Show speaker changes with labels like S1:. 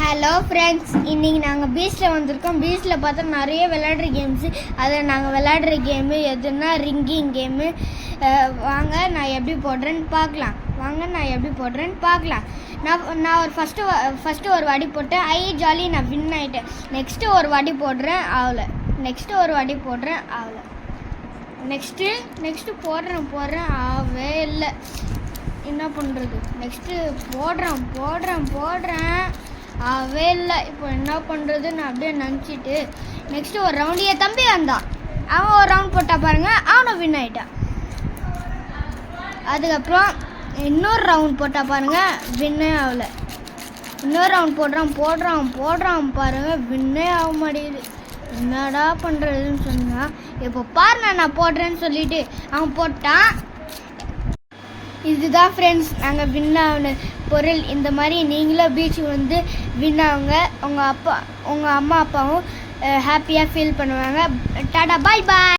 S1: Hello friends, இன்றைக்கி நாங்கள் பீச்சில் வந்திருக்கோம். பீச்சில் பார்த்தா நிறைய விளையாடுற கேம்ஸு. அதில் நாங்கள் விளையாடுற கேமு எதுனா ரிங்கிங் கேமு. வாங்க நான் எப்படி போடுறேன்னு பார்க்கலாம். நான் ஒரு ஃபஸ்ட்டு ஒரு வாட்டி போட்டேன். ஜாலி, நான் வின் ஆகிட்டேன். நெக்ஸ்ட்டு ஒரு வாட்டி போடுறேன், ஆகலை. நெக்ஸ்ட்டு போடுறேன், ஆகவே இல்லை. என்ன பண்ணுறது? நெக்ஸ்ட்டு போடுறேன், ஆகவே இல்லை. இப்போ என்ன பண்ணுறது? நான் அப்படியே நினச்சிட்டு நெக்ஸ்ட்டு ஒரு ரவுண்டு என் தம்பி வந்தான். அவன் ஒரு ரவுண்ட் போட்டால் பாருங்கள், அவனை வின் ஆகிட்டான். அதுக்கப்புறம் இன்னொரு ரவுண்ட் போட்டால் பாருங்கள், வின்னே ஆகலை. இன்னொரு ரவுண்ட் போடுறான் பாருங்கள், வின்னே ஆக மாட்டேங்குது. என்னடா பண்ணுறதுன்னு சொன்னால், இப்போ பாருங்க நான் போடுறேன்னு சொல்லிட்டு அவன் போட்டான். இதுதான் ஃப்ரெண்ட்ஸ் நாங்கள் வின் ஆகின பொருள். இந்த மாதிரி நீங்களும் பீச்சுக்கு வந்து வின் ஆகுங்க. உங்கள் அம்மா அப்பாவும் ஹாப்பியாக ஃபீல் பண்ணுவாங்க. டாடா, பாய் பாய்.